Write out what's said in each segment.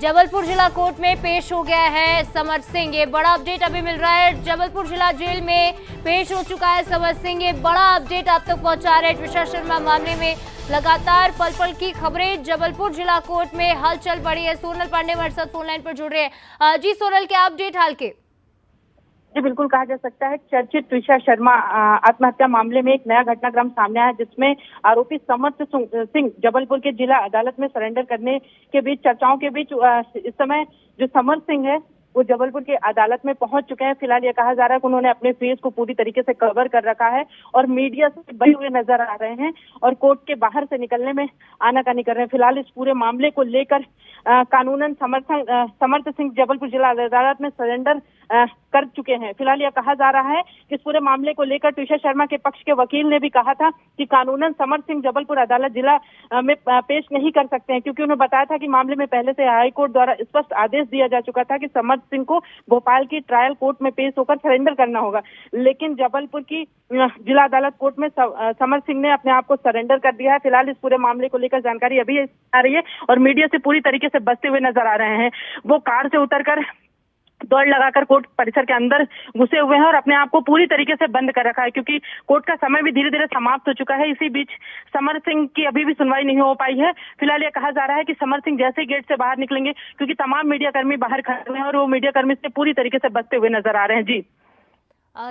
जबलपुर जिला कोर्ट में पेश हो गया है समर सिंह। ये बड़ा अपडेट अभी मिल रहा है, जबलपुर जिला जेल में पेश हो चुका है समर सिंह। ये बड़ा अपडेट आप तक पहुंचा रहे हैं ट्विशा शर्मा मामले में लगातार पल पल की खबरें। जबलपुर जिला कोर्ट में हलचल बढ़ी है। सोनल पांडे हमारे साथ फोन लाइन पर जुड़ रहे हैं। जी सोनल, क्या अपडेट हाल के? जी बिल्कुल, कहा जा सकता है चर्चित ट्विशा शर्मा आत्महत्या मामले में एक नया घटनाक्रम सामने आया, जिसमें आरोपी समर्थ सिंह जबलपुर के जिला अदालत में सरेंडर करने के बीच चर्चाओं के बीच इस समय जो समर सिंह है वो जबलपुर की अदालत में पहुंच चुके हैं। फिलहाल ये कहा जा रहा है कि उन्होंने अपने फेस को पूरी तरीके से कवर कर रखा है और मीडिया से बचे हुए नजर आ रहे हैं और कोर्ट के बाहर से निकलने में आनाकानी कर रहे हैं। फिलहाल इस पूरे मामले को लेकर कानूनन समर्थ सिंह जबलपुर जिला अदालत में सरेंडर कर चुके हैं। फिलहाल यह कहा जा रहा है कि इस पूरे मामले को लेकर ट्विशा शर्मा के पक्ष के वकील ने भी कहा था कि कानूनन समर सिंह जबलपुर अदालत जिला में पेश नहीं कर सकते हैं, क्योंकि उन्होंने बताया था कि मामले में पहले से हाई कोर्ट द्वारा स्पष्ट आदेश दिया जा चुका था कि समर सिंह को भोपाल की ट्रायल कोर्ट में पेश होकर सरेंडर करना होगा। लेकिन जबलपुर की जिला अदालत कोर्ट में समर सिंह ने अपने आप को सरेंडर कर दिया है। फिलहाल इस पूरे मामले को लेकर जानकारी अभी आ रही है और मीडिया से पूरी तरीके से बचते हुए नजर आ रहे हैं। वो कार से उतरकर दौड़ लगाकर कोर्ट परिसर के अंदर घुसे हुए हैं और अपने आप को पूरी तरीके से बंद कर रखा है, क्योंकि कोर्ट का समय भी धीरे धीरे समाप्त हो चुका है। इसी बीच समर सिंह की अभी भी सुनवाई नहीं हो पाई है। फिलहाल ये कहा जा रहा है कि समर सिंह जैसे गेट से बाहर निकलेंगे, क्योंकि तमाम मीडिया कर्मी बाहर खड़े हुए हैं और वो मीडिया कर्मी से पूरी तरीके से बचते हुए नजर आ रहे हैं। जी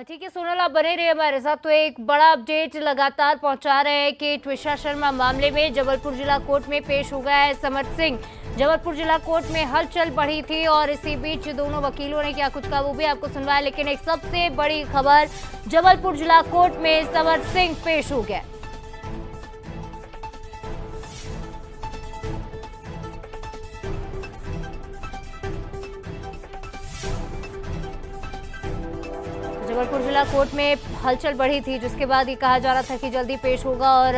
ठीक है सोनल, आप बने रहिए हमारे साथ। तो एक बड़ा अपडेट लगातार पहुंचा रहे हैं कि ट्विशा शर्मा मामले में जबलपुर जिला कोर्ट में पेश हो गया है समर सिंह। जबलपुर जिला कोर्ट में हलचल बढ़ी थी और इसी बीच दोनों वकीलों ने क्या कुछ कहा वो भी आपको सुनवाया। लेकिन एक सबसे बड़ी खबर, जबलपुर जिला कोर्ट में समर सिंह पेश हो गया। जबलपुर जिला कोर्ट में हलचल बढ़ी थी, जिसके बाद ये कहा जा रहा था कि जल्दी पेश होगा और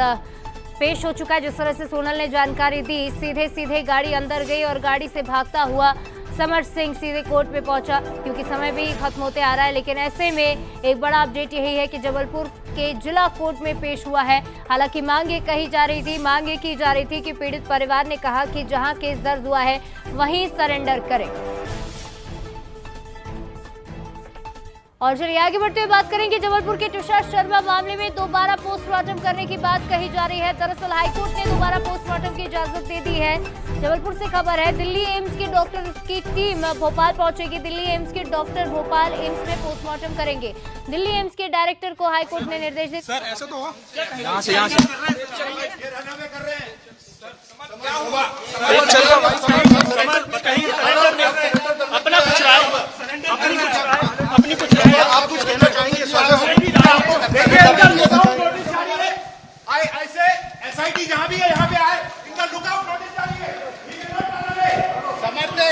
पेश हो चुका है। जिस तरह से सोनल ने जानकारी दी, सीधे सीधे गाड़ी अंदर गई और गाड़ी से भागता हुआ समर सिंह सीधे कोर्ट में पहुंचा, क्योंकि समय भी खत्म होते आ रहा है। लेकिन ऐसे में एक बड़ा अपडेट यही है कि जबलपुर के जिला कोर्ट में पेश हुआ है। हालांकि मांगे कही जा रही थी, मांगे की जा रही थी कि पीड़ित परिवार ने कहा कि जहां केस दर्ज हुआ है वहीं सरेंडर करें। और चलिए आगे बढ़ते हुए बात करेंगे जबलपुर के ट्विशा शर्मा मामले में दोबारा पोस्टमार्टम करने की बात कही जा रही है। दरअसल हाईकोर्ट ने दोबारा पोस्टमार्टम की इजाजत दे दी है। जबलपुर से खबर है, दिल्ली एम्स के डॉक्टर की टीम भोपाल पहुंचेगी। दिल्ली एम्स के डॉक्टर भोपाल एम्स में पोस्टमार्टम करेंगे। दिल्ली एम्स के डायरेक्टर को हाईकोर्ट ने निर्देश दिए। सर ऐसा तो अपना कुछ राय अपनी कुछ आप कुछ कहना चाहेंगे? ऐसे एसआईटी जहाँ भी है यहाँ पे आए, इनका लुकआउट नोटिस जारी है। समझते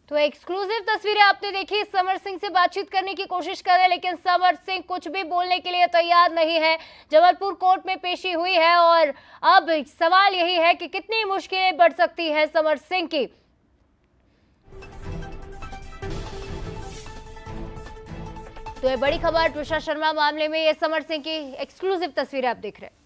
तो एक्सक्लूसिव तस्वीरें आपने देखी। समर सिंह से बातचीत करने की कोशिश कर रहे हैं, लेकिन समर सिंह कुछ भी बोलने के लिए तैयार नहीं है। जबलपुर कोर्ट में पेशी हुई है और अब सवाल यही है कि कितनी मुश्किलें बढ़ सकती है समर सिंह की। तो ये बड़ी खबर ट्विशा शर्मा मामले में, ये समर सिंह की एक्सक्लूसिव तस्वीरें आप देख रहे हैं।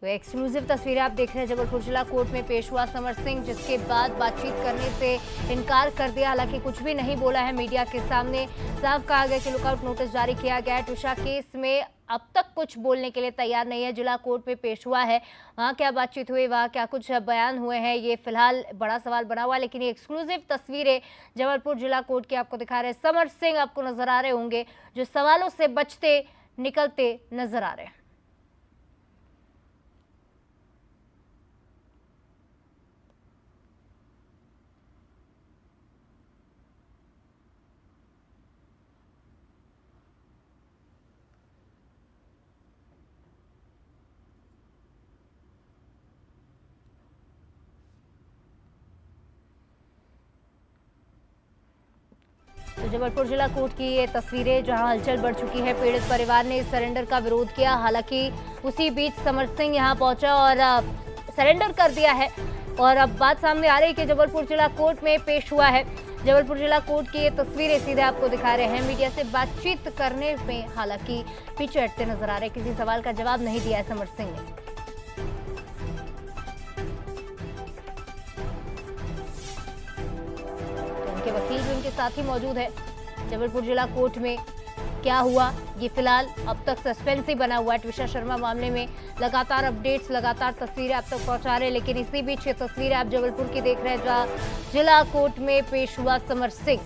तो एक्सक्लूसिव तस्वीरें आप देख रहे हैं। जबलपुर जिला कोर्ट में पेश हुआ समर सिंह, जिसके बाद बातचीत करने से इनकार कर दिया। हालांकि कुछ भी नहीं बोला है मीडिया के सामने। साफ कहा गया कि लुकआउट नोटिस जारी किया गया है। ट्विशा केस में अब तक कुछ बोलने के लिए तैयार नहीं है। जिला कोर्ट में पेश हुआ है, वहाँ क्या बातचीत हुई, वहाँ क्या कुछ बयान हुए हैं, ये फिलहाल बड़ा सवाल बना हुआ है। लेकिन ये एक्सक्लूसिव तस्वीरें जबलपुर जिला कोर्ट की आपको दिखा रहे हैं। समर सिंह आपको नजर आ रहे होंगे, जो सवालों से बचते निकलते नजर आ रहे हैं। जबलपुर जिला कोर्ट की ये तस्वीरें जहां हलचल बढ़ चुकी है। पीड़ित परिवार ने सरेंडर का विरोध किया, हालांकि उसी बीच समर सिंह यहां पहुंचा और सरेंडर कर दिया है। और अब बात सामने आ रही है कि जबलपुर जिला कोर्ट में पेश हुआ है। जबलपुर जिला कोर्ट की ये तस्वीरें सीधे आपको दिखा रहे हैं। मीडिया से बातचीत करने में हालांकि पीछे हटते नजर आ रहे हैं, किसी सवाल का जवाब नहीं दिया है समर सिंह ने। के वकील भी उनके साथ ही मौजूद है। जबलपुर जिला कोर्ट में क्या हुआ ये फिलहाल अब तक सस्पेंस ही बना हुआ है। ट्विशा शर्मा मामले में लगातार अपडेट्स, लगातार तस्वीरें आप तक पहुंचा रहे हैं, लेकिन इसी बीच ये तस्वीरें आप जबलपुर की देख रहे हैं जहां जिला कोर्ट में पेश हुआ समर सिंह।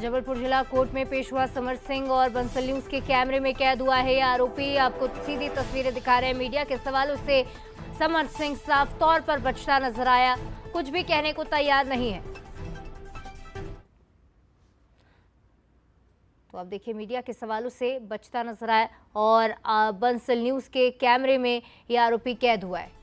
जबलपुर जिला कोर्ट में पेश हुआ समर सिंह और बंसल न्यूज के कैमरे में कैद हुआ है। आरोपी आपको सीधी तस्वीरें दिखा रहे हैं। मीडिया के सवालों से समर सिंह साफ तौर पर बचता नजर आया, कुछ भी कहने को तैयार नहीं है। तो आप देखिए, मीडिया के सवालों से बचता नजर आया और बंसल न्यूज के कैमरे में ये आरोपी कैद हुआ है।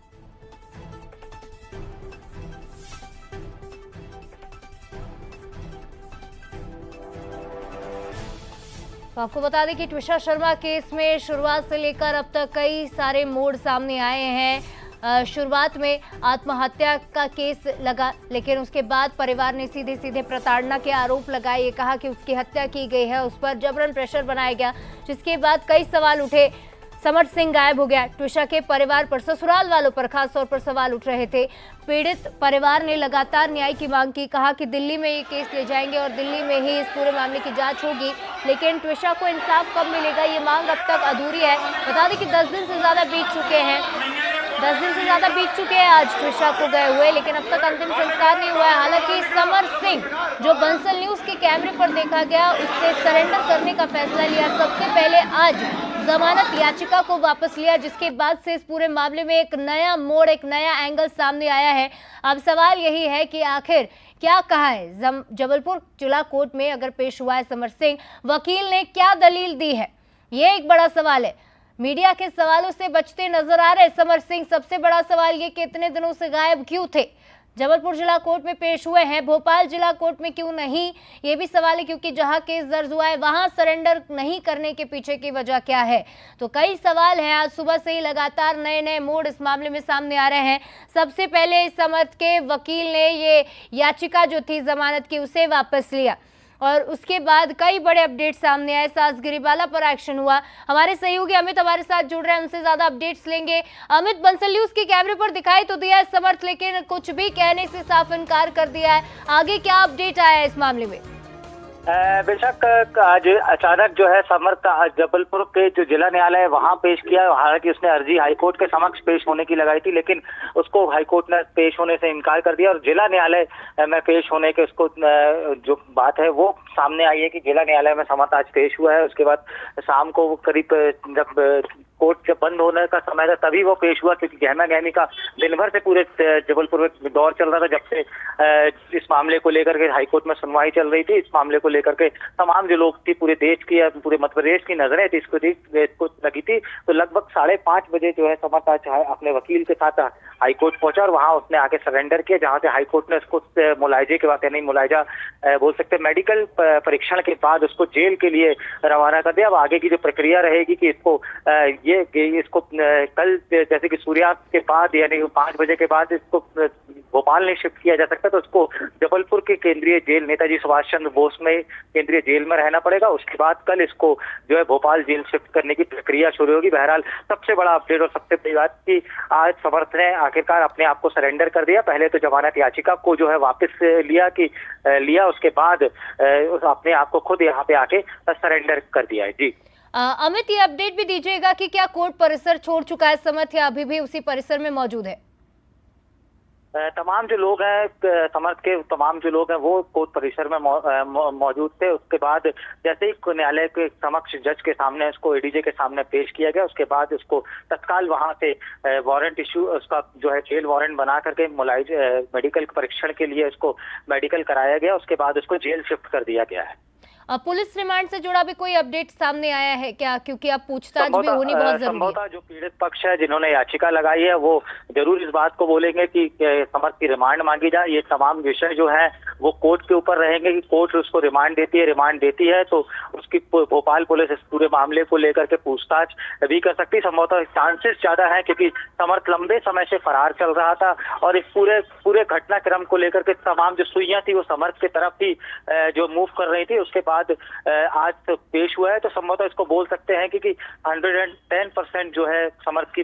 तो आपको बता दें कि ट्विशा शर्मा केस में शुरुआत से लेकर अब तक कई सारे मोड़ सामने आए हैं। शुरुआत में आत्महत्या का केस लगा, लेकिन उसके बाद परिवार ने सीधे सीधे प्रताड़ना के आरोप लगाए। ये कहा कि उसकी हत्या की गई है, उस पर जबरन प्रेशर बनाया गया, जिसके बाद कई सवाल उठे। समर सिंह गायब हो गया। ट्विशा के परिवार पर, ससुराल वालों पर खास तौर पर सवाल उठ रहे थे। पीड़ित परिवार ने लगातार न्याय की मांग की, कहा कि दिल्ली में ये केस ले जाएंगे और दिल्ली में ही इस पूरे मामले की जांच होगी, लेकिन ट्विशा को इंसाफ कब मिलेगा ये मांग अब तक अधूरी है। बता दें कि 10 दिन से ज्यादा बीत चुके हैं। 10 दिन से ज्यादा बीत चुके हैं आज ट्विशा को गए हुए, लेकिन अब तक अंतिम संस्कार नहीं हुआ है। हालांकि समर सिंह, जो बंसल न्यूज के कैमरे पर देखा गया, उससे सरेंडर करने का फैसला लिया। सबसे पहले आज जमानत याचिका को वापस लिया, जिसके बाद से इस पूरे मामले में एक नया मोड़, एक नया एंगल सामने आया है। अब सवाल यही है कि आखिर क्या कहा है जबलपुर जिला कोर्ट में अगर पेश हुआ है समर सिंह, वकील ने क्या दलील दी है, ये एक बड़ा सवाल है। मीडिया के सवालों से बचते नजर आ रहे समर सिंह। सबसे बड़ा सवाल ये कि इतने दिनों से गायब क्यों थे। जबलपुर जिला कोर्ट में पेश हुए हैं, भोपाल जिला कोर्ट में क्यों नहीं, ये भी सवाल है, क्योंकि जहां केस दर्ज हुआ है वहां सरेंडर नहीं करने के पीछे की वजह क्या है। तो कई सवाल हैं। आज सुबह से ही लगातार नए नए मोड़ इस मामले में सामने आ रहे हैं। सबसे पहले समर के वकील ने ये याचिका जो थी जमानत की, उसे वापस लिया और उसके बाद कई बड़े अपडेट सामने आए। सास गिरिबाला पर एक्शन हुआ। हमारे सहयोगी अमित हमारे साथ जुड़ रहे हैं, उनसे ज्यादा अपडेट्स लेंगे। अमित, बंसल न्यूज के कैमरे पर दिखाई तो दिया है समर्थ, लेकिन कुछ भी कहने से साफ इनकार कर दिया है। आगे क्या अपडेट आया है इस मामले में? बेशक आज अचानक जो है समर्थ जबलपुर के जो जिला न्यायालय है वहां पेश किया। हालांकि उसने अर्जी हाईकोर्ट के समक्ष पेश होने की लगाई थी, लेकिन उसको हाईकोर्ट ने पेश होने से इनकार कर दिया और जिला न्यायालय में पेश होने के उसको जो बात है वो सामने आई है कि जिला न्यायालय में समर्थ आज पेश हुआ है। उसके बाद शाम को करीब जब कोर्ट जब बंद होने का समय था तभी वो पेश हुआ, क्योंकि गहमा गहमी का दिन भर से पूरे जबलपुर में दौर चल रहा था। जब से इस मामले को लेकर के हाईकोर्ट में सुनवाई चल रही थी, इस मामले को लेकर के तमाम जो लोग थी, पूरे देश की या पूरे मध्य प्रदेश की नजरें थी इसको लगी थी। तो लगभग 5:30 बजे जो है समर्थ आज अपने वकील के साथ हाईकोर्ट पहुंचा और वहां उसने आके सरेंडर किया, जहां से हाईकोर्ट ने उसको मुलायजे के बाद, यानी मुलायजा बोल सकते मेडिकल परीक्षण के बाद उसको जेल के लिए रवाना कर दिया। अब आगे की जो प्रक्रिया रहेगी कि इसको इसको कल जैसे कि सूर्यास्त के बाद यानी 5 बजे के बाद इसको भोपाल नहीं शिफ्ट किया जा सकता, तो उसको जबलपुर के केंद्रीय जेल नेताजी सुभाष चंद्र बोस में केंद्रीय जेल में रहना पड़ेगा। उसके बाद कल इसको जो है भोपाल जेल शिफ्ट करने की प्रक्रिया शुरू होगी। बहरहाल सबसे बड़ा अपडेट और सबसे बड़ी बात कि आज समर्थ ने आखिरकार अपने आप को सरेंडर कर दिया। पहले तो जमानत याचिका को जो है वापस लिया, उसके बाद अपने आप को खुद यहाँ पे आके सरेंडर कर दिया है। जी अमित, ये अपडेट भी दीजिएगा कि क्या कोर्ट परिसर छोड़ चुका है समर्थ या अभी भी उसी परिसर में मौजूद है? तमाम जो लोग हैं समर्थ के तमाम जो लोग हैं वो कोर्ट परिसर में मौजूद थे। उसके बाद जैसे ही न्यायालय के समक्ष जज के सामने इसको एडीजे के सामने पेश किया गया, उसके बाद इसको तत्काल वहां से वारंट इशू उसका जो है जेल वारंट बना करके मेडिकल परीक्षण के लिए इसको मेडिकल कराया गया। उसके बाद इसको जेल शिफ्ट कर दिया गया है। पुलिस रिमांड से जुड़ा भी कोई अपडेट सामने आया है क्या? क्योंकि अब पूछताछ भी होनी बहुत जरूरी है। संभवतः जो पीड़ित पक्ष है जिन्होंने याचिका लगाई है वो जरूर इस बात को बोलेंगे कि समर्थ की रिमांड मांगी जाए। ये तमाम विषय जो है वो कोर्ट के ऊपर रहेंगे कि कोर्ट उसको रिमांड देती है तो उसकी भोपाल पुलिस इस पूरे मामले को लेकर के पूछताछ भी कर सकती है। संभवतः चांसेस ज्यादा है क्योंकि समर्थ लंबे समय से फरार चल रहा था और इस पूरे घटनाक्रम को लेकर के तमाम जो सुइयां थी वो समर्थ की तरफ ही जो मूव कर रही थी। उसके बाद आज तो पेश हुआ है तो संभवतः इसको बोल सकते हैं कि 110% जो है समर्थ की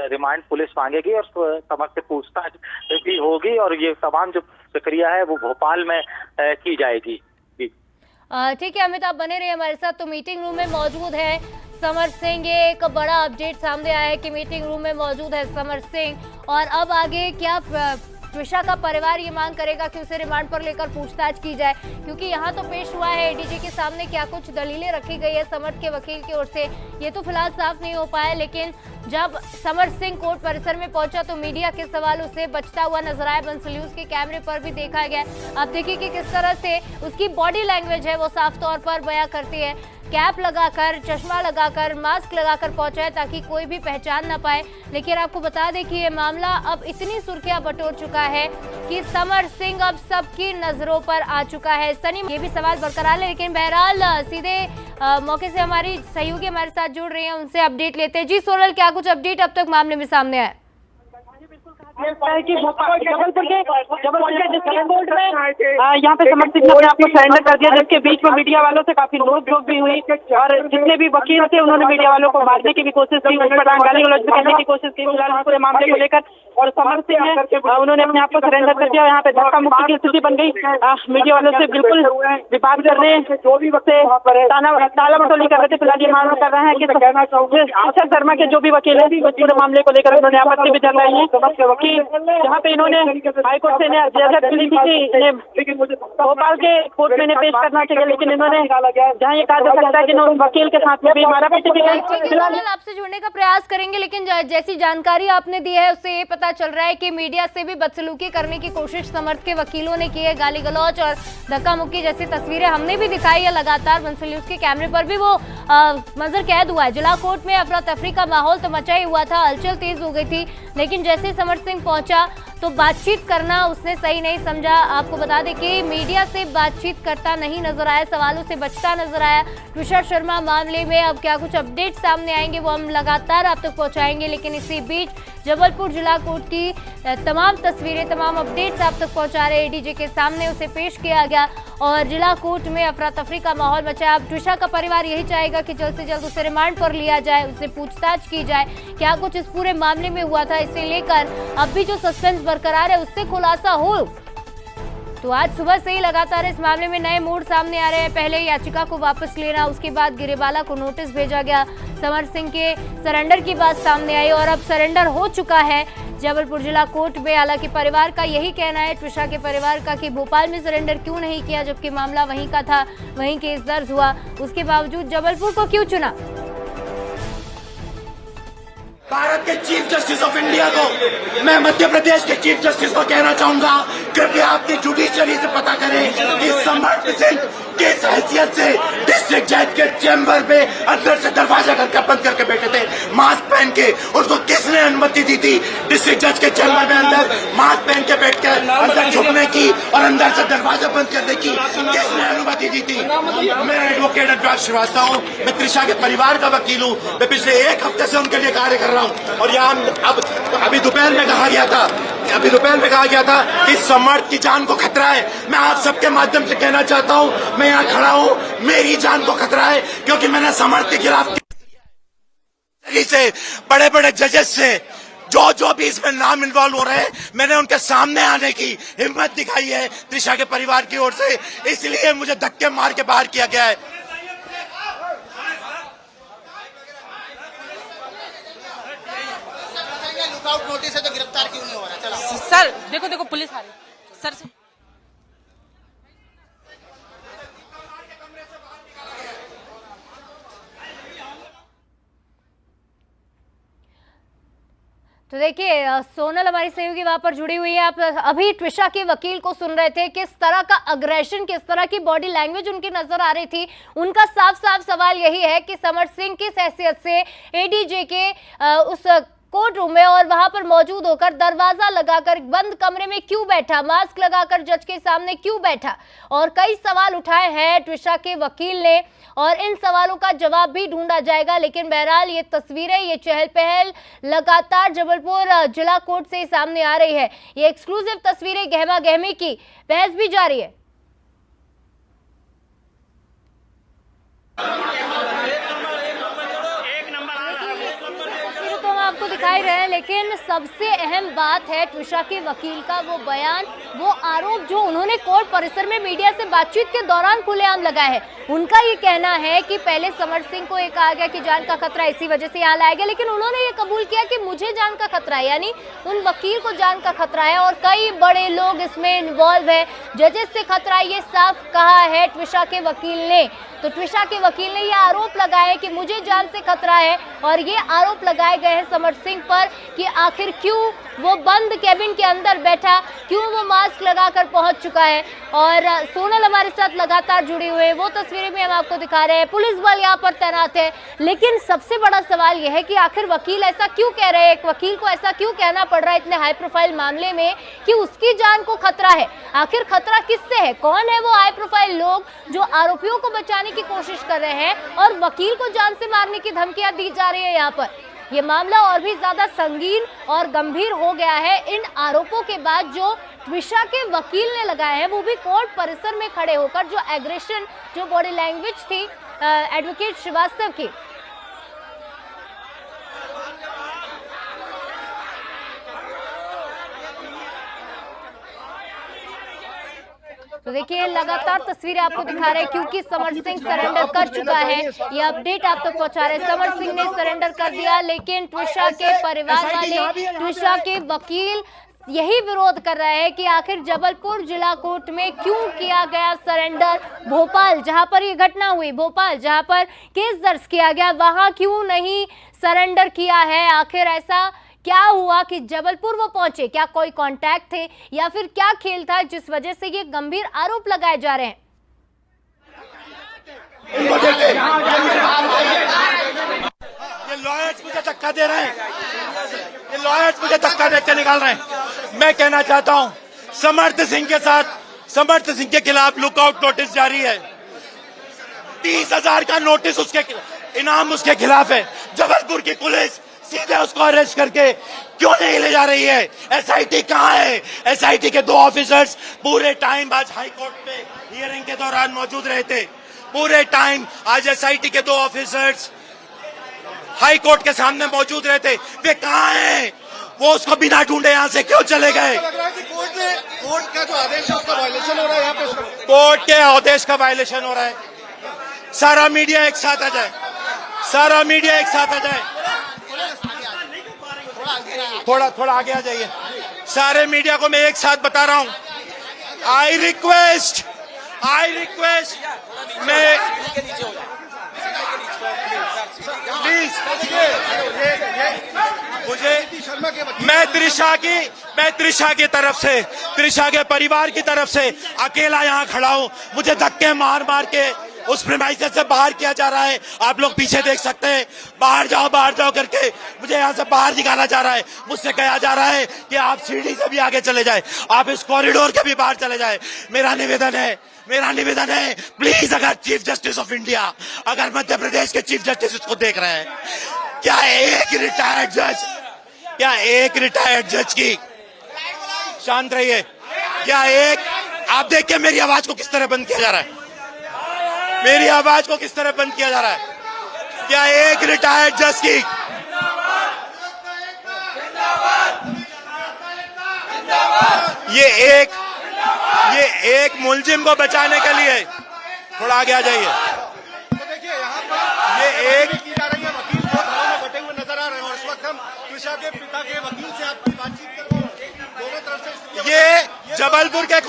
रिमांड पुलिस मांगेगी और समर्थ से पूछताछ भी होगी और ये तमाम जो प्रक्रिया है वो भोपाल में की जाएगी। ठीक है अमित, आप बने रहिए हमारे साथ। तो मीटिंग रूम में मौजूद है समर्थ सिंह। ये एक बड़ा अपडेट सामने आया है कि मीटिंग रूम में मौजूद है समर्थ सिंह और अब आगे क्या त्विषा का परिवार ये मांग करेगा कि उसे रिमांड पर लेकर पूछताछ की जाए, क्योंकि यहाँ तो पेश हुआ है एडीजे के सामने क्या कुछ दलीलें रखी गई है समर्थ के वकील की ओर से, ये तो फिलहाल साफ नहीं हो पाया। लेकिन जब समर्थ सिंह कोर्ट परिसर में पहुंचा तो मीडिया के सवालों से बचता हुआ नजर आया। बंसल न्यूज के कैमरे पर भी देखा गया। अब देखिए कि किस तरह से उसकी बॉडी लैंग्वेज है वो साफ तौर पर बयां करती है। कैप लगाकर, चश्मा लगाकर, मास्क लगाकर पहुंचा है ताकि कोई भी पहचान ना पाए। लेकिन आपको बता दें कि ये मामला अब इतनी सुर्खियां बटोर चुका है कि समर्थ सिंह अब सबकी नजरों पर आ चुका है। सनी, ये भी सवाल बरकरार है, लेकिन बहरहाल सीधे मौके से हमारी सहयोगी हमारे साथ जुड़ रहे हैं, उनसे अपडेट लेते हैं। जी सोनल, क्या कुछ अपडेट अब तक मामले में सामने आया? है कि जबलपुर के डिस्ट्रिक्ट कोर्ट में यहाँ पे समर्थ सिंह ने अपने आप को सरेंडर कर दिया, जिसके बीच में मीडिया वालों से काफी नोक-झोंक भी हुई और जितने भी वकील थे उन्होंने मीडिया वालों को मारने की भी कोशिश की, उस पर गाली गलौज करने की कोशिश की फिलहाल पूरे मामले को लेकर। और समर्थ सिंह ने उन्होंने अपने आप को सरेंडर कर दिया। यहाँ पे धक्का मुक्की की स्थिति बन गई। मीडिया वालों से बिल्कुल विवाद कर रहे हैं, जो भी ताला बटोली कर रहे थे। फिलहाल ये मांग कर रहे हैं कि तुषार शर्मा के जो भी वकील है पूरे मामले को लेकर उन्होंने आपत्ति भी जताई है। यहाँ पे इन्होंने हाईकोर्ट से दी थी भोपाल के कोर्ट में पेश करना चाहिए, लेकिन इन्होंने जहाँ ये कहा जा सकता है कि वकील के साथ में भी मारापीटी की गई। आपसे जुड़ने का प्रयास करेंगे, लेकिन जैसी जानकारी आपने दी है उससे ये पता चल रहा है कि मीडिया से भी बदसलूकी करने की कोशिश समर्थ के वकीलों ने की है। गाली गलौज और धक्का मुक्की जैसी तस्वीरें हमने भी दिखाई है लगातार। बंसल न्यूज के कैमरे पर भी वो मंजर कैद हुआ है। जिला कोर्ट में अफरा तफरी का माहौल तो मचा ही हुआ था, हलचल तेज हो गई थी, लेकिन जैसे समर्थ सिंह पहुंचा तो बातचीत करना उसने सही नहीं समझा। आपको बता दें कि मीडिया से बातचीत करता नहीं नजर आया, सवालों से बचता नजर आया। तुषार शर्मा मामले में अब क्या कुछ अपडेट सामने आएंगे वो हम लगातार आप तक पहुंचाएंगे, लेकिन इसी बीच जबलपुर जिला कोर्ट की तमाम तस्वीरें, तमाम अपडेट्स आप तक पहुंचा रहे। एडीजे के सामने उसे पेश किया गया और जिला कोर्ट में अफरा तफरी का माहौल मचा। अब त्विषा का परिवार यही चाहेगा कि जल्द से जल्द उसे रिमांड पर लिया जाए, उससे पूछताछ की जाए, क्या कुछ इस पूरे मामले में हुआ था। इसे लेकर अब भी जो सस्पेंस बरकरार है उससे खुलासा हो तो आज सुबह से ही लगातार इस मामले में नए मोड़ सामने आ रहे हैं। पहले याचिका को वापस लेना, उसके बाद गिरेवाला को नोटिस भेजा गया, समर्थ सिंह के सरेंडर की बात सामने आई और अब सरेंडर हो चुका है जबलपुर जिला कोर्ट में। हालांकि परिवार का यही कहना है, त्विषा के परिवार का, कि भोपाल में सरेंडर क्यों नहीं किया जबकि मामला वहीं का था, वहीं केस दर्ज हुआ, उसके बावजूद जबलपुर को क्यों चुना। भारत के चीफ जस्टिस ऑफ इंडिया को मैं मध्य प्रदेश के चीफ जस्टिस को कहना चाहूंगा, कृपया आपकी जुडिशरी से पता करें कि समर्थ सिंह किस हैसियत से डिस्ट्रिक्ट जज के चैम्बर पे अंदर से दरवाजा करके बंद करके बैठे थे। मास्क पहन के, उसको किसने अनुमति दी थी डिस्ट्रिक्ट जज के चैम्बर में अंदर मास्क पहन के बैठ कर अंदर छुपने की और अंदर से दरवाजा बंद करने की किसने अनुमति दी थी? मैं एडवोकेट अनुराग श्रीवास्तव हूँ, मैं त्रिशा के परिवार का वकील हूँ। मैं पिछले 1 हफ्ते से उनके लिए कार्य कर रहा हूँ और यहाँ अभी दोपहर में कहा गया था कि समर्थ की जान को खतरा है। मैं आप सबके माध्यम से कहना चाहता हूँ, मैं यहाँ खड़ा हूँ, मेरी जान को खतरा है, क्योंकि मैंने समर्थ के खिलाफ से बड़े बड़े जजेस से जो भी इसमें नाम इन्वॉल्व हो रहे हैं, मैंने उनके सामने आने की हिम्मत दिखाई है त्रिशा के परिवार की ओर से, इसलिए मुझे धक्के मार के बाहर किया गया है। लुकआउट नोटिस है तो गिरफ्तार क्यों नहीं हो रहा? चलो सर देखो पुलिस आ रही सर। तो देखिए सोनल हमारी सहयोगी वहां पर जुड़ी हुई है। आप अभी ट्विशा के वकील को सुन रहे थे, किस तरह का अग्रेशन, किस तरह की बॉडी लैंग्वेज उनकी नजर आ रही थी। उनका साफ साफ सवाल यही है कि समर्थ सिंह किस हैसियत से एडीजे के उस कोर्ट रूम में और वहां पर मौजूद होकर दरवाजा लगाकर बंद कमरे में क्यों बैठा, मास्क लगाकर जज के सामने क्यों बैठा, और कई सवाल उठाए हैं ट्विशा के वकील ने और इन सवालों का जवाब भी ढूंढा जाएगा। लेकिन बहरहाल ये तस्वीरें, ये चहल पहल लगातार जबलपुर जिला कोर्ट से सामने आ रही है। ये एक्सक्लूसिव तस्वीरें, गहमा गहमी की बहस भी जारी है। आपको दिखाई रहे हैं, लेकिन सबसे अहम बात है ट्विशा के वकील का वो बयान, वो आरोप जो उन्होंने कोर्ट परिसर में मीडिया से बातचीत के दौरान खुलेआम लगाया है। उनका ये कहना है कि पहले समर्थ सिंह को ये कहा गया कि जान का खतरा, इसी वजह से यहाँ लाया गया, लेकिन उन्होंने ये कबूल किया कि मुझे जान का खतरा है, यानी उन वकील को जान का खतरा है और कई बड़े लोग इसमें इन्वॉल्व है, जजेस से खतरा, ये साफ कहा है ट्विशा के वकील ने। तो ट्विशा के वकील ने यह आरोप लगाया है कि मुझे जान से खतरा है और ये आरोप लगाए गए हैं समर्थ सिंह पर कि आखिर क्यों वो बंद कैबिन के अंदर बैठा, क्यों वो मास्क लगाकर पहुंच चुका है। और सोनल हमारे साथ लगातार जुड़ी हुई है, वो तस्वीरें भी हम आपको दिखा रहे हैं। पुलिस बल यहाँ पर तैनात है, लेकिन सबसे बड़ा सवाल यह है कि आखिर वकील ऐसा क्यों कह रहे हैं, एक वकील को ऐसा क्यों कहना पड़ रहा है इतने हाई प्रोफाइल मामले में कि उसकी जान को खतरा है। आखिर खतरा किससे है, कौन है वो हाई प्रोफाइल लोग जो आरोपियों को बचाने की कोशिश कर रहे हैं और वकील को जान से मारने की धमकियां दी जा रही है। यहाँ पर ये मामला और भी ज्यादा संगीन और गंभीर हो गया है इन आरोपों के बाद जो ट्विशा के वकील ने लगाए हैं, वो भी कोर्ट परिसर में खड़े होकर। जो एग्रेशन, जो बॉडी लैंग्वेज थी एडवोकेट श्रीवास्तव की, तो देखिए लगातार तस्वीरें आपको दिखा रहे हैं क्योंकि समर्थ सिंह सरेंडर कर चुका है। ये अपडेट आप तक पहुंचा रहे हैं, समर्थ सिंह ने सरेंडर कर दिया, लेकिन ट्विशा के परिवार वाले, ट्विशा के वकील यही विरोध कर रहे हैं कि आखिर जबलपुर जिला कोर्ट में क्यों किया गया सरेंडर। भोपाल जहां पर ये घटना हुई, भोपाल जहां पर केस दर्ज किया गया, वहां क्यों नहीं सरेंडर किया है। आखिर ऐसा क्या हुआ कि जबलपुर वो पहुंचे, क्या कोई कांटेक्ट थे या फिर क्या खेल था जिस वजह से ये गंभीर आरोप लगाए जा रहे हैं। ये लॉयर्स मुझे धक्का दे रहे हैं, ये लॉयर्स मुझे धक्का देकर निकाल रहे हैं। मैं कहना चाहता हूं समर्थ सिंह के साथ, समर्थ सिंह के खिलाफ लुकआउट नोटिस जारी है। 30,000 का नोटिस उसके इनाम उसके खिलाफ है। जबलपुर की पुलिस सीधे उसको अरेस्ट करके क्यों नहीं ले जा रही है? एसआईटी कहाँ है? एसआईटी के 2 ऑफिसर्स पूरे टाइम आज हाई कोर्ट में हियरिंग के दौरान मौजूद रहे थे। पूरे टाइम आज एसआईटी के 2 ऑफिसर्स हाई कोर्ट के सामने मौजूद रहे थे। वे कहाँ हैं? वो उसको बिना ढूंढे यहाँ से क्यों चले गए? कोर्ट का जो आदेश है उसका वायलेशन हो रहा है यहाँ पे। कोर्ट के आदेश का वायलेशन हो रहा है। सारा मीडिया एक साथ आ जाए, सारा मीडिया एक साथ आ जाए, थोड़ा आगे आ जाइए। सारे मीडिया को मैं एक साथ बता रहा हूं, आई रिक्वेस्ट मैं प्लीज मुझे, मैं त्रिशा की तरफ से, त्रिशा के परिवार की तरफ से अकेला यहाँ खड़ा हूँ। मुझे धक्के मार मार के उस प्रेमाइसेस से बाहर किया जा रहा है। आप लोग पीछे देख सकते हैं, बाहर जाओ करके मुझे यहाँ से बाहर निकाला जा रहा है। मुझसे कहा जा रहा है कि आप सीढ़ी से भी आगे चले जाए, आप इस कॉरिडोर के भी बाहर चले जाए। मेरा निवेदन है प्लीज, अगर चीफ जस्टिस ऑफ इंडिया, अगर मध्य प्रदेश के चीफ जस्टिस उसको देख रहे हैं, क्या एक रिटायर्ड जज की, शांत रहिए, क्या एक, आप देखिए मेरी आवाज को किस तरह बंद किया जा रहा है, मेरी आवाज को किस तरह बंद किया जा रहा है। क्या एक रिटायर्ड जज की, ये एक मुलजिम को बचाने के लिए, थोड़ा आगे आ जाइए, तो देखिए यहाँ पर ये एक की जा रही है, वकील दो धारों में बटे हुए नजर आ रहे हैं और इस वक्त हम त्विषा के पिता के वकील से आपकी बातचीत कर रहे हैं। दोनों तरफ से ये जबलपुर के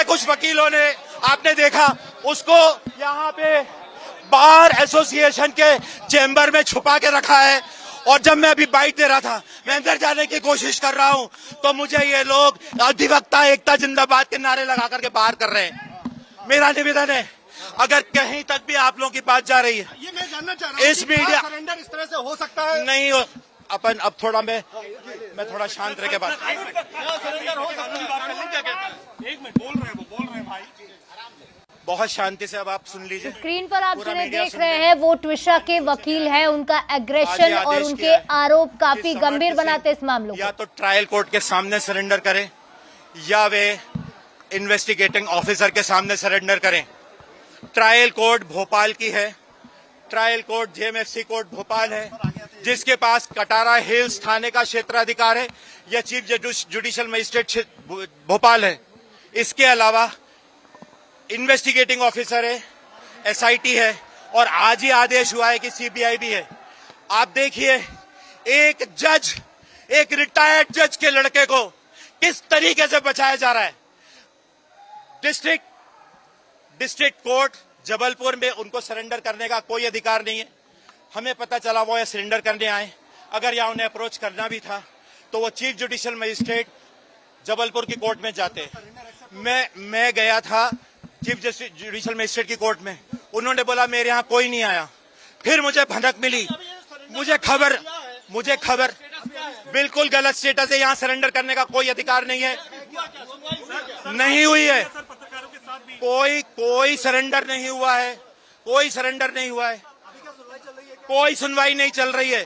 कुछ वकीलों ने आपने देखा उसको यहाँ पे बार एसोसिएशन के चेंबर में छुपा के रखा है। और जब मैं अभी बाइट दे रहा था, मैं अंदर जाने की कोशिश कर रहा हूं, तो मुझे ये लोग अधिवक्ता एकता जिंदाबाद के नारे लगा करके बाहर कर रहे हैं। मेरा निवेदन है, अगर कहीं तक भी आप लोगों की बात जा रही है, ये मैं जानना चाह रहा हूं इस कि मीडिया सरेंडर इस तरह से हो सकता है? नहीं हो, अपन अब थोड़ा मैं थोड़ा शांत रह के बात, सरेंडर हो सकता है? एक मिनट बोल रहे हैं भाई, बहुत शांति से अब आप सुन लीजिए। स्क्रीन पर आप पूरा जिन्हें मीडिया देख सुन रहे ले। हैं वो ट्विशा के वकील हैं। उनका एग्रेशन आज और आदेश उनके किया है आरोप काफी कि गंभीर समर्थ सिंह बनाते इस मामलों या को। तो ट्रायल कोर्ट के सामने सरेंडर करें या वे इन्वेस्टिगेटिंग ऑफिसर के सामने सरेंडर करें। ट्रायल कोर्ट भोपाल की है, trial court JMFC court Bhopal है, जिसके पास कटारा हिल्स थाने का क्षेत्राधिकार है, या चीफ जुडिशियल मजिस्ट्रेट भोपाल है। इसके अलावा इन्वेस्टिगेटिंग ऑफिसर है, एसआईटी है, और आज ही आदेश हुआ है कि सीबीआई भी है। आप देखिए एक जज, एक रिटायर्ड जज के लड़के को किस तरीके से बचाया जा रहा है। डिस्ट्रिक्ट कोर्ट जबलपुर में उनको सरेंडर करने का कोई अधिकार नहीं है। हमें पता चला वो यहाँ सरेंडर करने आए, अगर यहाँ उन्हें अप्रोच करना भी था तो वो चीफ जुडिशियल मजिस्ट्रेट जबलपुर की कोर्ट में जाते। मैं गया था चीफ जुडिशियल मजिस्ट्रेट की कोर्ट में, उन्होंने बोला मेरे यहाँ कोई नहीं आया। फिर मुझे भनक मिली, मुझे खबर बिल्कुल गलत स्टेटस है, यहाँ सरेंडर करने का कोई अधिकार नहीं है, नहीं हुई है, कोई सरेंडर नहीं हुआ है, कोई सुनवाई नहीं चल रही है।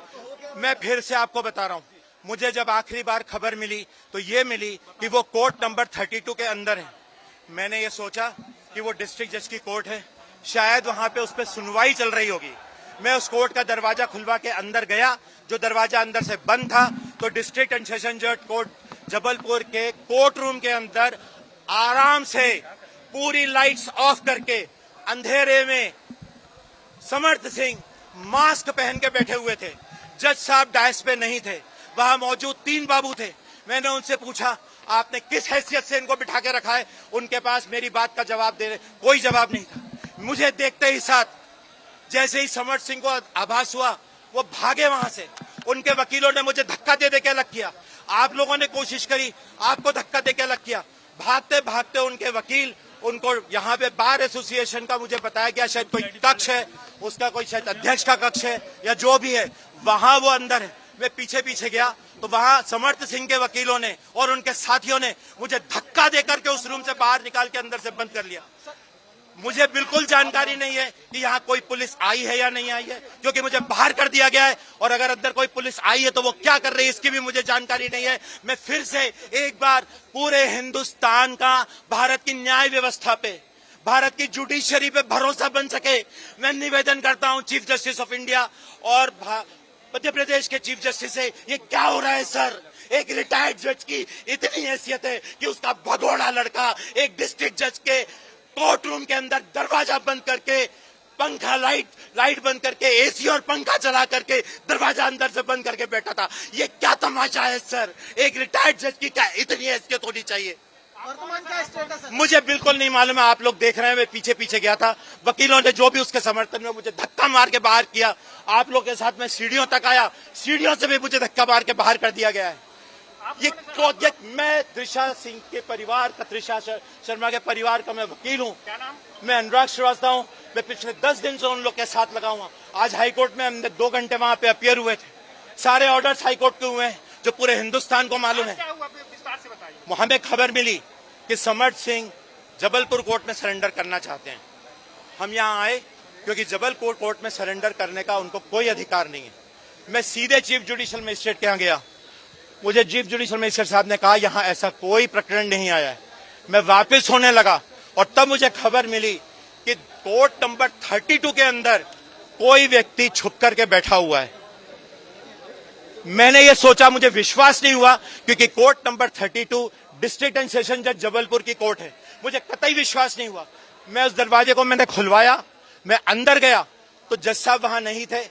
मैं फिर से आपको बता रहा हूँ, मुझे जब आखिरी बार खबर मिली तो ये मिली कि वो कोर्ट नंबर 32 के अंदर है। मैंने ये सोचा कि वो डिस्ट्रिक्ट जज की कोर्ट है, शायद वहां पे उस पर सुनवाई चल रही होगी। मैं उस कोर्ट का दरवाजा खुलवा के अंदर गया, जो दरवाजा अंदर से बंद था, तो डिस्ट्रिक्ट एंड सेशन जज कोर्ट जबलपुर के कोर्ट रूम के अंदर आराम से पूरी लाइट्स ऑफ करके अंधेरे में समर्थ सिंह मास्क पहन के बैठे हुए थे। जज साहब डायस पे नहीं थे, वहां मौजूद 3 बाबू थे। मैंने उनसे पूछा आपने किस हैसियत से इनको बिठा के रखा है? उनके पास मेरी बात का जवाब देने कोई जवाब नहीं था। मुझे देखते ही साथ जैसे ही समर्थ सिंह को आभास हुआ वो भागे वहां से। उनके वकीलों ने मुझे धक्का दे के अलग किया, आप लोगों ने कोशिश करी, आपको धक्का दे के अलग किया। भागते भागते उनके वकील उनको यहाँ पे बार एसोसिएशन का मुझे बताया गया शायद कोई कक्ष है, उसका कोई शायद अध्यक्ष का कक्ष है या जो भी है, वहां वो अंदर है। मैं पीछे पीछे गया तो वहां समर्थ सिंह के वकीलों ने और उनके साथियों ने मुझे धक्का देकर के उस रूम से बाहर निकाल के अंदर से बंद कर लिया। मुझे बिल्कुल जानकारी नहीं है कि यहाँ कोई पुलिस आई है या नहीं आई है, क्योंकि मुझे बाहर कर दिया गया है, और अगर अंदर कोई पुलिस आई है तो वो क्या कर रही है इसकी भी मुझे जानकारी नहीं है। मैं फिर से एक बार पूरे हिंदुस्तान का भारत की न्याय व्यवस्था पे, भारत की जुडिशरी पे भरोसा बन सके, मैं निवेदन करता हूं चीफ जस्टिस ऑफ इंडिया और मध्य प्रदेश के चीफ जस्टिस से, ये क्या हो रहा है सर? एक रिटायर्ड जज की इतनी हैसियत है कि उसका भगोड़ा लड़का एक डिस्ट्रिक्ट जज के कोर्ट रूम के अंदर दरवाजा बंद करके, पंखा लाइट बंद करके, एसी और पंखा चला करके दरवाजा अंदर से बंद करके बैठा था। ये क्या तमाशा है सर? एक रिटायर्ड जज की क्या इतनी हैसियत होनी चाहिए? वर्तमान का स्टेटस है? मुझे बिल्कुल नहीं मालूम है, आप लोग देख रहे हैं मैं पीछे पीछे गया था। वकीलों ने जो भी उसके समर्थन में मुझे धक्का मार के बाहर किया, आप लोग के साथ मैं सीढ़ियों तक आया, सीढ़ियों से भी मुझे धक्का मार के बाहर कर दिया गया है। ये मैं त्रिशा सिंह के परिवार का, त्रिशा शर्मा के परिवार का मैं वकील हूँ। क्या नाम? मैं अनुराग श्रीवास्तव हूँ। मैं पिछले 10 दिन से उन लोग के साथ लगा हुआ। आज हाईकोर्ट में हमने 2 घंटे वहां पे अपियर हुए थे। सारे ऑर्डर्स हाईकोर्ट के हुए हैं जो पूरे हिंदुस्तान को मालूम है। हमें खबर मिली कि समर्थ सिंह जबलपुर कोर्ट में सरेंडर करना चाहते हैं। हम यहाँ आए क्योंकि जबलपुर कोर्ट में सरेंडर करने का उनको कोई अधिकार नहीं है। मैं सीधे चीफ जुडिशियल मजिस्ट्रेट के यहाँ गया। मुझे चीफ जुडिशियल मजिस्ट्रेट साहब ने कहा यहाँ ऐसा कोई प्रकरण नहीं आया है। मैं वापस होने लगा और तब मुझे खबर मिली कि कोर्ट नंबर 32 के अंदर कोई व्यक्ति छुप करके बैठा हुआ है। मैंने ये सोचा, मुझे विश्वास नहीं हुआ क्योंकि court number 32 district and session जज जबलपुर की कोर्ट है। मुझे कतई विश्वास नहीं हुआ। मैं उस दरवाजे को मैंने खुलवाया, मैं अंदर गया तो जज साहब वहां नहीं थे।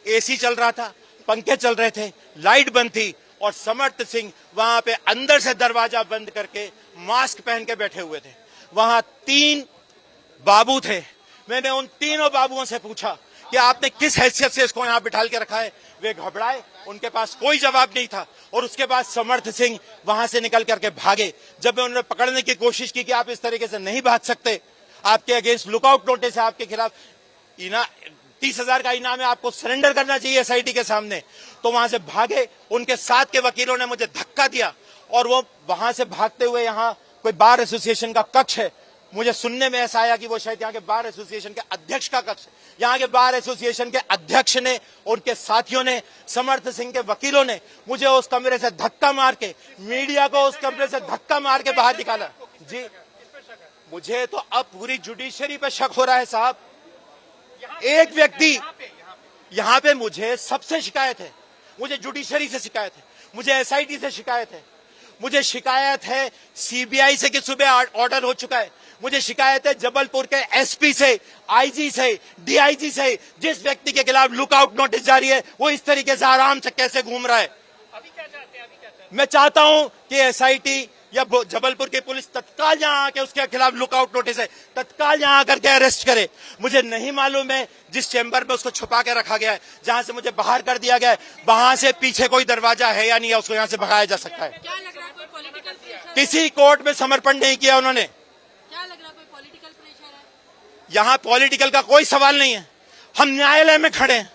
एसी चल रहा था, पंखे चल रहे थे, लाइट बंद थी और समर्थ सिंह वहां पे अंदर से दरवाजा बंद करके मास्क पहन के बैठे हुए थे। वहां 3 बाबू थे। मैंने उन तीनों बाबुओं से पूछा कि आपने किस हैसियत से इसको यहाँ बिठाल के रखा है। वे घबराए, उनके पास कोई जवाब नहीं था और उसके बाद समर्थ सिंह वहां से निकल करके भागे। जब मैं उन्हें पकड़ने की कोशिश की कि आप इस तरीके से नहीं भाग सकते, आपके अगेंस्ट लुकआउट नोटिस है, आपके खिलाफ 30,000 का इनाम है, आपको सरेंडर करना चाहिए एसआईटी के सामने, तो वहां से भागे। उनके साथ के वकीलों ने मुझे धक्का दिया और वो वहां से भागते हुए यहाँ कोई बार एसोसिएशन का कक्ष है, मुझे सुनने में ऐसा आया कि वो शायद यहाँ के बार एसोसिएशन के अध्यक्ष का कक्ष है। यहाँ के बार एसोसिएशन के अध्यक्ष ने, उनके साथियों ने, समर्थ सिंह के वकीलों ने मुझे उस कमरे से धक्का मार के, मीडिया को उस कमरे से धक्का मार के बाहर निकाला। जी, मुझे तो अब पूरी जुडिशरी पे शक हो रहा है साहब। एक व्यक्ति यहाँ पे, मुझे सबसे शिकायत है, मुझे जुडिशरी से शिकायत है, मुझे एसआईटी से शिकायत है, मुझे शिकायत है सीबीआई से कि सुबह ऑर्डर हो चुका है, मुझे शिकायत है जबलपुर के एसपी से, आईजी से, डीआईजी से। जिस व्यक्ति के खिलाफ लुकआउट नोटिस जारी है वो इस तरीके से आराम से कैसे घूम रहा है। अभी क्या चाहते हैं? मैं चाहता हूं कि एसआईटी या जबलपुर की पुलिस तत्काल यहाँ आके, उसके खिलाफ लुकआउट नोटिस है, तत्काल यहाँ आकर के अरेस्ट करे। मुझे नहीं मालूम है जिस चेंबर में उसको छुपा के रखा गया है, जहां से मुझे बाहर कर दिया गया है, वहां से पीछे कोई दरवाजा है या नहीं है, उसको यहाँ से भगाया जा सकता है। क्या लग रहा है, कोई पॉलिटिकल प्रेशर? किसी कोर्ट में समर्पण नहीं किया उन्होंने। क्या लग रहा है, कोई पॉलिटिकल प्रेशर है? यहाँ पॉलिटिकल का कोई सवाल नहीं है। हम न्यायालय में खड़े हैं।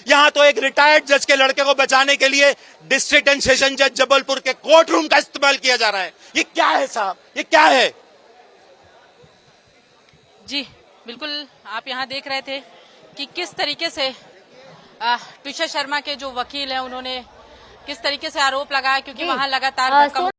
यहाँ तो एक रिटायर्ड जज के लड़के को बचाने के लिए डिस्ट्रिक्ट एंड सेशन जज जबलपुर के कोर्ट रूम का इस्तेमाल किया जा रहा है। ये क्या है साहब, ये क्या है? जी बिल्कुल, आप यहाँ देख रहे थे कि किस तरीके से ट्विशा शर्मा के जो वकील हैं उन्होंने किस तरीके से आरोप लगाया, क्योंकि वहां लगातार